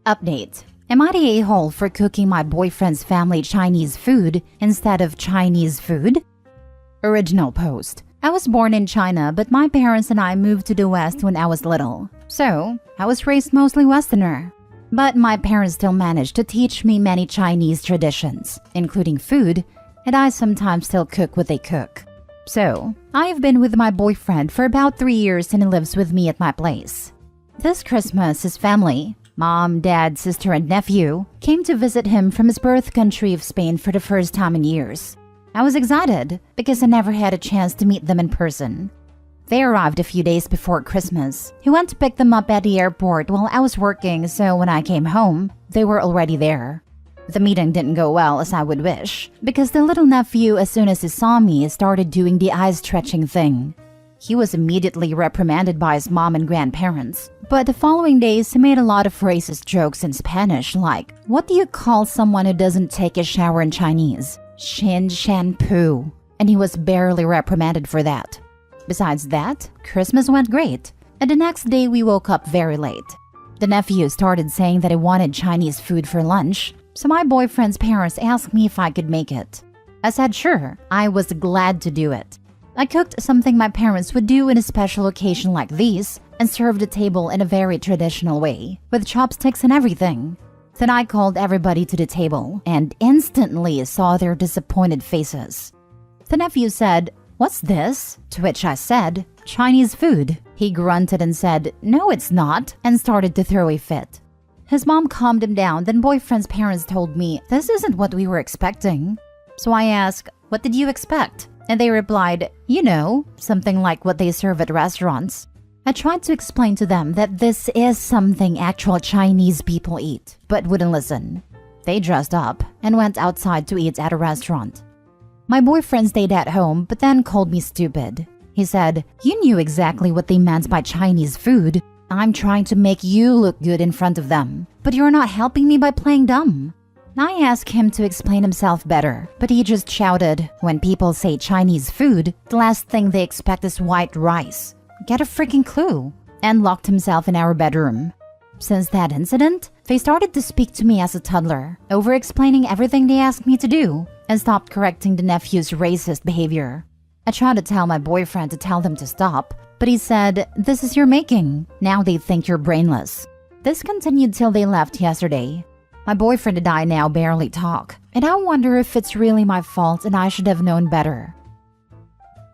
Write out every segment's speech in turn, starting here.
Update. Am I the a-hole for cooking my boyfriend's family Chinese food instead of Chinese food? Original post. I was born in China, but my parents and I moved to the West when I was little. So, I was raised mostly Westerner. But my parents still managed to teach me many Chinese traditions, including food, and I sometimes still cook what they cook. So, I've been with my boyfriend for about 3 years and he lives with me at my place. This Christmas, his family, mom, dad, sister, and nephew, came to visit him from his birth country of Spain for the first time in years. I was excited because I never had a chance to meet them in person. They arrived a few days before Christmas. He went to pick them up at the airport while I was working, so when I came home, they were already there. The meeting didn't go well as I would wish, because the little nephew, as soon as he saw me, started doing the eye-stretching thing. He was immediately reprimanded by his mom and grandparents, but the following days he made a lot of racist jokes in Spanish like, "What do you call someone who doesn't take a shower in Chinese? Shin shan poo." And he was barely reprimanded for that. Besides that, Christmas went great, and the next day we woke up very late. The nephew started saying that he wanted Chinese food for lunch, so my boyfriend's parents asked me if I could make it. I said sure, I was glad to do it. I cooked something my parents would do in a special occasion like these and served the table in a very traditional way, with chopsticks and everything. Then I called everybody to the table and instantly saw their disappointed faces. The nephew said, "What's this?" To which I said, "Chinese food." He grunted and said, "No, it's not," and started to throw a fit. His mom calmed him down, then boyfriend's parents told me, "This isn't what we were expecting." So I asked, "What did you expect?" And they replied, "You know, something like what they serve at restaurants." I tried to explain to them that this is something actual Chinese people eat, but wouldn't listen. They dressed up and went outside to eat at a restaurant. My boyfriend stayed at home, but then called me stupid. He said, "You knew exactly what they meant by Chinese food. I'm trying to make you look good in front of them, but you're not helping me by playing dumb." I asked him to explain himself better, but he just shouted, "When people say Chinese food, the last thing they expect is white rice. Get a freaking clue," and locked himself in our bedroom. Since that incident, they started to speak to me as a toddler, over-explaining everything they asked me to do, and stopped correcting the nephew's racist behavior. I tried to tell my boyfriend to tell them to stop, but he said, "This is your making. Now they think you're brainless." This continued till they left yesterday. My boyfriend and I now barely talk, and I wonder if it's really my fault and I should have known better.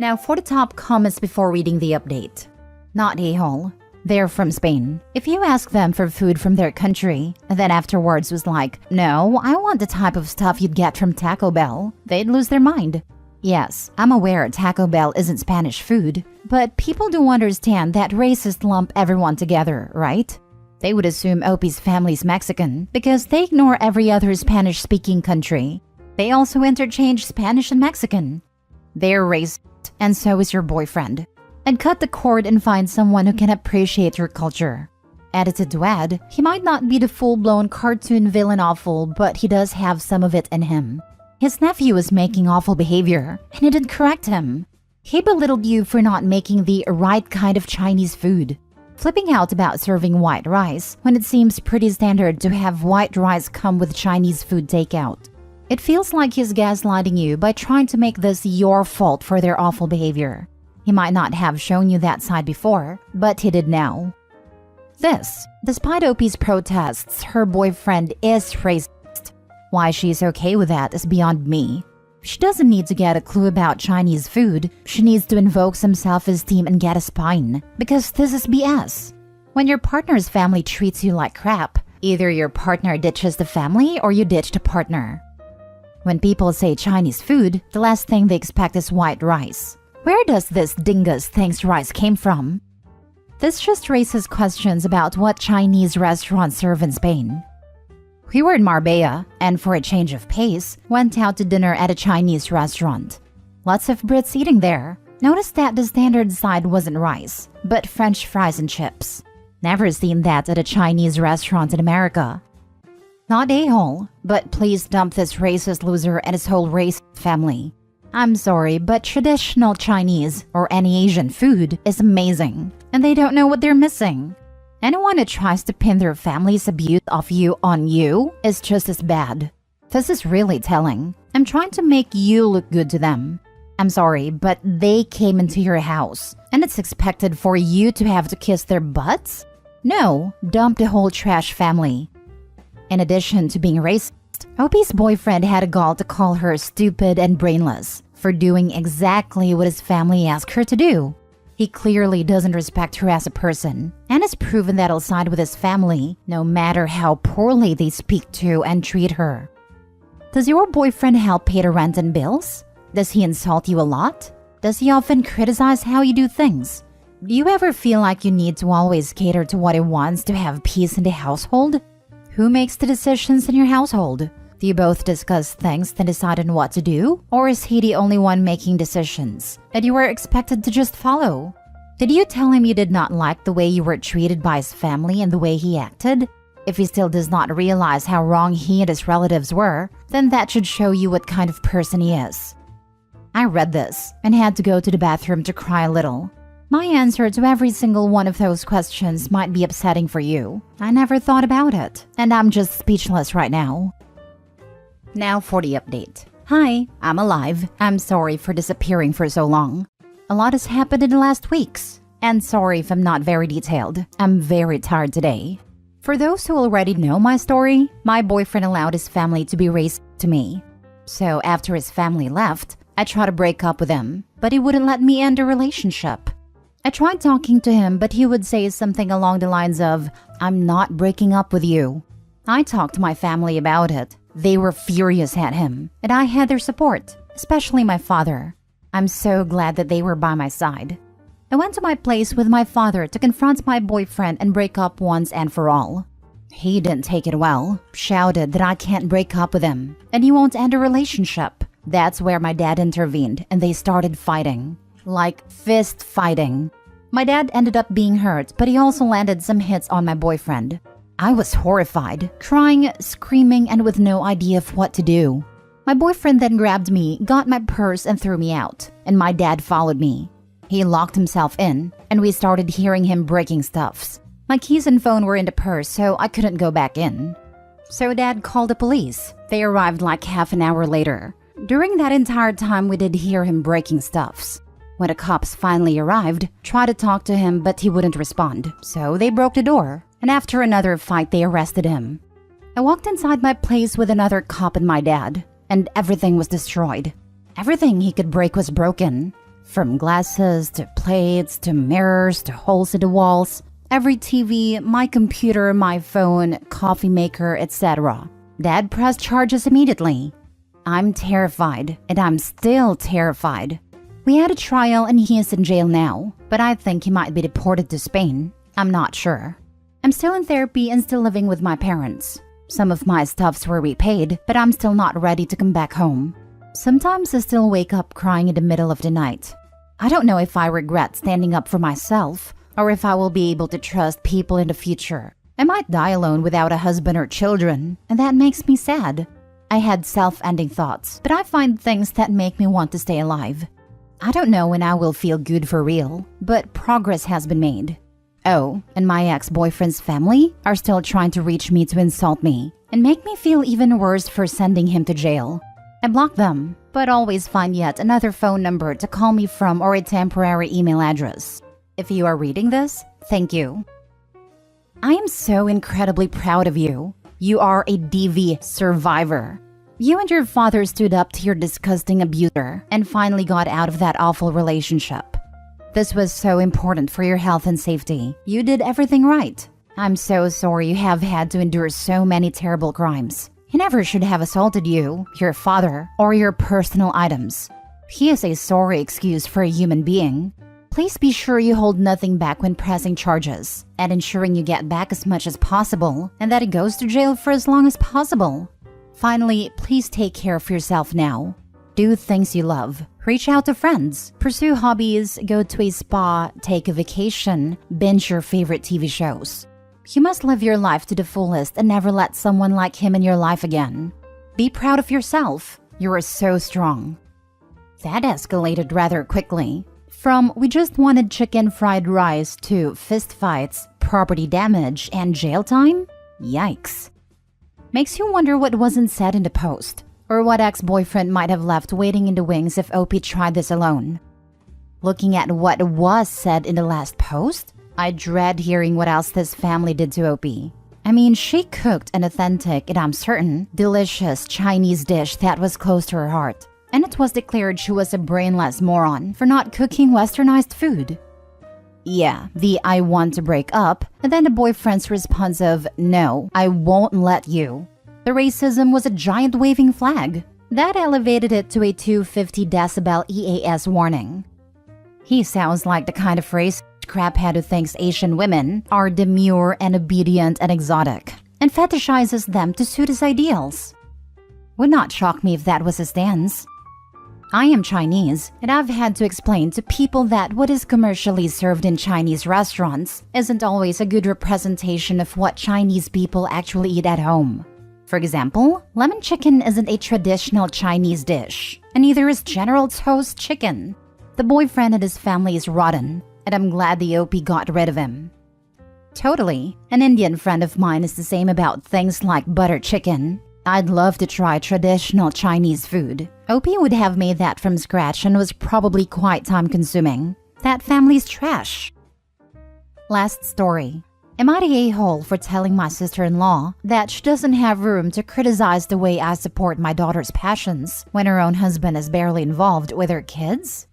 Now for the top comments before reading the update. Not a-hole. They're from Spain. If you ask them for food from their country, and then afterwards was like, "No, I want the type of stuff you'd get from Taco Bell," they'd lose their mind. Yes, I'm aware Taco Bell isn't Spanish food, but people do understand that racists lump everyone together, right? They would assume Opie's family's Mexican because they ignore every other Spanish-speaking country. They also interchange Spanish and Mexican. They're racist, and so is your boyfriend. And cut the cord and find someone who can appreciate your culture. Edited to add, he might not be the full-blown cartoon villain awful, but he does have some of it in him. His nephew was making awful behavior, and he didn't correct him. He belittled you for not making the right kind of Chinese food. Flipping out about serving white rice when it seems pretty standard to have white rice come with Chinese food takeout. It feels like he's gaslighting you by trying to make this your fault for their awful behavior. He might not have shown you that side before, but he did now. This, despite Opie's protests, her boyfriend is racist. Why she's okay with that is beyond me. She doesn't need to get a clue about Chinese food. She needs to invoke some self-esteem and get a spine, because this is BS. When your partner's family treats you like crap, either your partner ditches the family or you ditch the partner. When people say Chinese food, the last thing they expect is white rice. Where does this dingus thinks rice came from? This just raises questions about what Chinese restaurants serve in Spain. We were in Marbella, and for a change of pace, went out to dinner at a Chinese restaurant. Lots of Brits eating there. Noticed that the standard side wasn't rice, but French fries and chips. Never seen that at a Chinese restaurant in America. Not a-hole, but please dump this racist loser and his whole racist family. I'm sorry, but traditional Chinese or any Asian food is amazing, and they don't know what they're missing. Anyone who tries to pin their family's abuse of you on you is just as bad. This is really telling. I'm trying to make you look good to them. I'm sorry, but they came into your house, and it's expected for you to have to kiss their butts? No, dump the whole trash family. In addition to being racist, Opie's boyfriend had a gall to call her stupid and brainless for doing exactly what his family asked her to do. He clearly doesn't respect her as a person, and has proven that he'll side with his family, no matter how poorly they speak to and treat her. Does your boyfriend help pay the rent and bills? Does he insult you a lot? Does he often criticize how you do things? Do you ever feel like you need to always cater to what he wants to have peace in the household? Who makes the decisions in your household? Do you both discuss things and decide on what to do? Or is he the only one making decisions that you are expected to just follow? Did you tell him you did not like the way you were treated by his family and the way he acted? If he still does not realize how wrong he and his relatives were, then that should show you what kind of person he is. I read this and had to go to the bathroom to cry a little. My answer to every single one of those questions might be upsetting for you. I never thought about it, and I'm just speechless right now. Now for the update. Hi, I'm alive. I'm sorry for disappearing for so long. A lot has happened in the last weeks, and sorry if I'm not very detailed. I'm very tired today. For those who already know my story, my boyfriend allowed his family to be racist to me. So after his family left, I tried to break up with him, but he wouldn't let me end a relationship. I tried talking to him, but he would say something along the lines of, "I'm not breaking up with you." I talked to my family about it. They were furious at him, and I had their support, especially my father. I'm so glad that they were by my side. I went to my place with my father to confront my boyfriend and break up once and for all. He didn't take it well, shouted that I can't break up with him, and he won't end a relationship. That's where my dad intervened, and they started fighting. Like fist fighting. My dad ended up being hurt, but he also landed some hits on my boyfriend. I was horrified, crying, screaming, and with no idea of what to do. My boyfriend then grabbed me, got my purse, and threw me out, and my dad followed me. He locked himself in, and we started hearing him breaking stuffs. My keys and phone were in the purse, so I couldn't go back in. So Dad called the police. They arrived like half an hour later. During that entire time, we did hear him breaking stuffs. When the cops finally arrived, tried to talk to him, but he wouldn't respond. So they broke the door, and after another fight, they arrested him. I walked inside my place with another cop and my dad, and everything was destroyed. Everything he could break was broken. From glasses, to plates, to mirrors, to holes in the walls. Every TV, my computer, my phone, coffee maker, etc. Dad pressed charges immediately. I'm terrified, and I'm still terrified. We had a trial and he is in jail now, but I think he might be deported to Spain. I'm not sure. I'm still in therapy and still living with my parents. Some of my stuffs were repaid, but I'm still not ready to come back home. Sometimes I still wake up crying in the middle of the night. I don't know if I regret standing up for myself, or if I will be able to trust people in the future. I might die alone without a husband or children, and that makes me sad. I had self-ending thoughts, but I find things that make me want to stay alive. I don't know when I will feel good for real, but progress has been made. Oh, and my ex-boyfriend's family are still trying to reach me to insult me and make me feel even worse for sending him to jail. I block them, but always find yet another phone number to call me from or a temporary email address. If you are reading this, thank you. I am so incredibly proud of you. You are a DV survivor. You and your father stood up to your disgusting abuser and finally got out of that awful relationship. This was so important for your health and safety. You did everything right. I'm so sorry you have had to endure so many terrible crimes. He never should have assaulted you, your father, or your personal items. He is a sorry excuse for a human being. Please be sure you hold nothing back when pressing charges and ensuring you get back as much as possible and that he goes to jail for as long as possible. Finally, please take care of yourself now. Do things you love. Reach out to friends. Pursue hobbies. Go to a spa. Take a vacation. Binge your favorite TV shows. You must live your life to the fullest and never let someone like him in your life again. Be proud of yourself. You are so strong. That escalated rather quickly. From we just wanted chicken fried rice to fist fights, property damage and jail time? Yikes. Makes you wonder what wasn't said in the post, or what ex-boyfriend might have left waiting in the wings if OP tried this alone. Looking at what was said in the last post, I dread hearing what else this family did to OP. I mean, she cooked an authentic, and I'm certain, delicious Chinese dish that was close to her heart. And it was declared she was a brainless moron for not cooking westernized food. Yeah, the "I want to break up," and then the boyfriend's response of "No, I won't let you." The racism was a giant waving flag. That elevated it to a 250 decibel EAS warning. He sounds like the kind of racist craphead who thinks Asian women are demure and obedient and exotic, and fetishizes them to suit his ideals. Would not shock me if that was his stance. I am Chinese, and I've had to explain to people that what is commercially served in Chinese restaurants isn't always a good representation of what Chinese people actually eat at home. For example, lemon chicken isn't a traditional Chinese dish, and neither is General Tso's chicken. The boyfriend and his family is rotten, and I'm glad the OP got rid of him. Totally. An Indian friend of mine is the same about things like butter chicken. I'd love to try traditional Chinese food. OP would have made that from scratch and was probably quite time-consuming. That family's trash. Last story. Am I the a-hole for telling my sister-in-law that she doesn't have room to criticize the way I support my daughter's passions when her own husband is barely involved with her kids?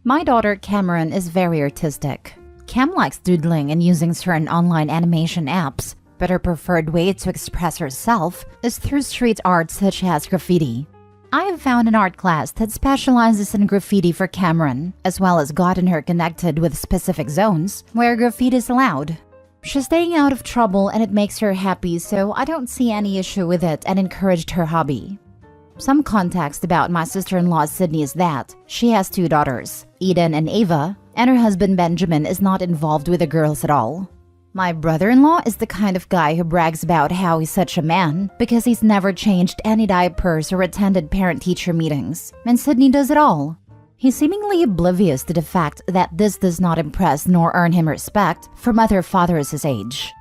My daughter Cameron is very artistic. Cam likes doodling and using certain online animation apps, but her preferred way to express herself is through street art such as graffiti. I have found an art class that specializes in graffiti for Cameron, as well as gotten her connected with specific zones where graffiti is allowed. She's staying out of trouble and it makes her happy, so I don't see any issue with it and encouraged her hobby. Some context about my sister-in-law Sydney is that she has 2 daughters, Eden and Ava, and her husband Benjamin is not involved with the girls at all. My brother-in-law is the kind of guy who brags about how he's such a man because he's never changed any diapers or attended parent-teacher meetings, and Sydney does it all. He's seemingly oblivious to the fact that this does not impress nor earn him respect from other fathers his age.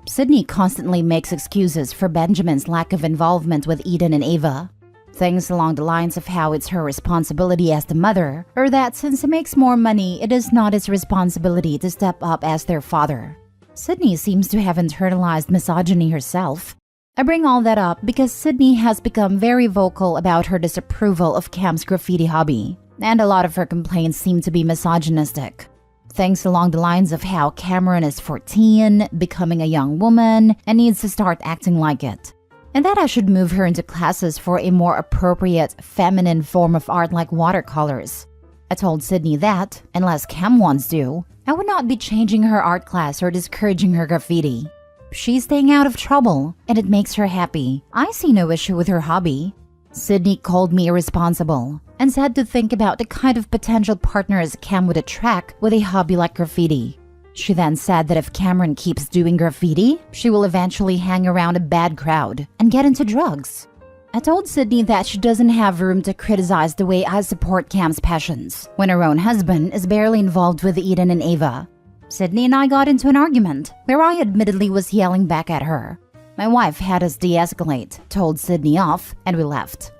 Sydney constantly makes excuses for Benjamin's lack of involvement with Eden and Ava. Things along the lines of how it's her responsibility as the mother, or that since he makes more money, it is not his responsibility to step up as their father. Sydney seems to have internalized misogyny herself. I bring all that up because Sydney has become very vocal about her disapproval of Cam's graffiti hobby, and a lot of her complaints seem to be misogynistic. Things along the lines of how Cameron is 14, becoming a young woman, and needs to start acting like it. And that I should move her into classes for a more appropriate, feminine form of art like watercolors. I told Sydney that, unless Cam wants to, I would not be changing her art class or discouraging her graffiti. She's staying out of trouble, and it makes her happy. I see no issue with her hobby. Sydney called me irresponsible and said to think about the kind of potential partners Cam would attract with a hobby like graffiti. She then said that if Cameron keeps doing graffiti, she will eventually hang around a bad crowd and get into drugs. I told Sydney that she doesn't have room to criticize the way I support Cam's passions when her own husband is barely involved with Eden and Ava. Sydney and I got into an argument where I admittedly was yelling back at her. My wife had us de-escalate, told Sydney off, and we left.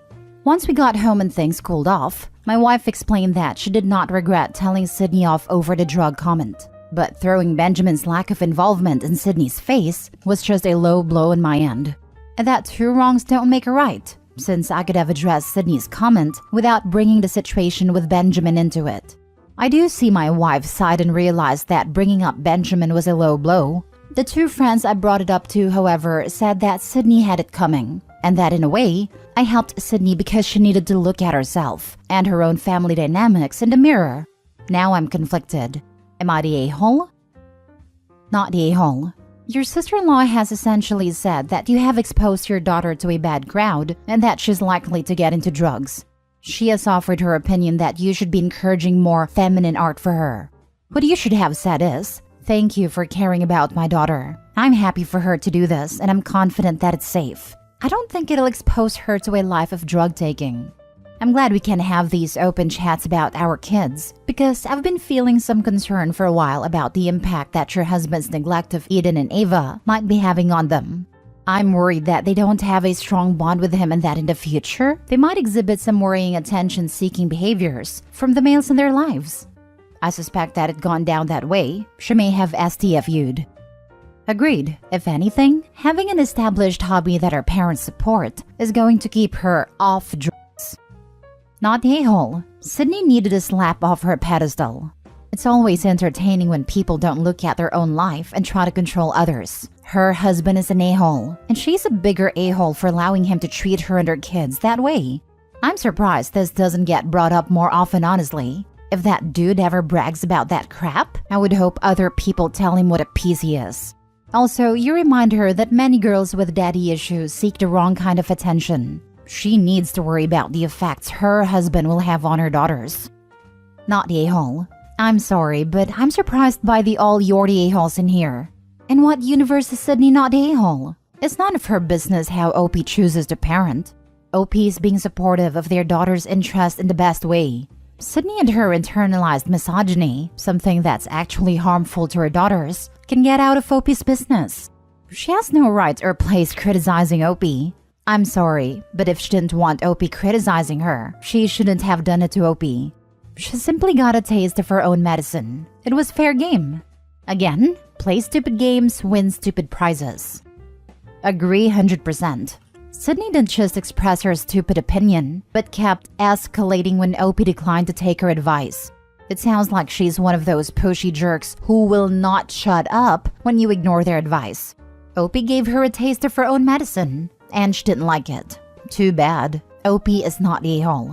Once we got home and things cooled off, my wife explained that she did not regret telling Sydney off over the drug comment. But throwing Benjamin's lack of involvement in Sydney's face was just a low blow on my end. And that 2 wrongs don't make a right, since I could have addressed Sydney's comment without bringing the situation with Benjamin into it. I do see my wife's side and realize that bringing up Benjamin was a low blow. The 2 friends I brought it up to, however, said that Sydney had it coming, and that in a way, I helped Sydney because she needed to look at herself and her own family dynamics in the mirror. Now I'm conflicted. Am I the a-hole? Not the a-hole. Your sister-in-law has essentially said that you have exposed your daughter to a bad crowd and that she's likely to get into drugs. She has offered her opinion that you should be encouraging more feminine art for her. What you should have said is, "Thank you for caring about my daughter. I'm happy for her to do this and I'm confident that it's safe. I don't think it'll expose her to a life of drug taking." I'm glad we can have these open chats about our kids because I've been feeling some concern for a while about the impact that your husband's neglect of Eden and Ava might be having on them. I'm worried that they don't have a strong bond with him and that in the future, they might exhibit some worrying attention-seeking behaviors from the males in their lives. I suspect that it gone down that way, she may have STFU'd. Agreed. If anything, having an established hobby that her parents support is going to keep her off drugs. Not the a-hole. Sydney needed a slap off her pedestal. It's always entertaining when people don't look at their own life and try to control others. Her husband is an a-hole, and she's a bigger a-hole for allowing him to treat her and her kids that way. I'm surprised this doesn't get brought up more often, honestly. If that dude ever brags about that crap, I would hope other people tell him what a piece he is. Also, you remind her that many girls with daddy issues seek the wrong kind of attention. She needs to worry about the effects her husband will have on her daughters. Not the a-hole. I'm sorry, but I'm surprised by the all you're the a-holes in here. In what universe is Sydney not the a-hole? It's none of her business how OP chooses to parent. OP is being supportive of their daughter's interest in the best way. Sydney and her internalized misogyny, something that's actually harmful to her daughters, can get out of OP's business. She has no right or place criticizing OP. I'm sorry, but if she didn't want OP criticizing her, she shouldn't have done it to OP. She simply got a taste of her own medicine. It was fair game. Again, play stupid games, win stupid prizes. Agree 100%. Sydney didn't just express her stupid opinion, but kept escalating when OP declined to take her advice. It sounds like she's one of those pushy jerks who will not shut up when you ignore their advice. OP gave her a taste of her own medicine, and she didn't like it. Too bad. OP is not the a-hole.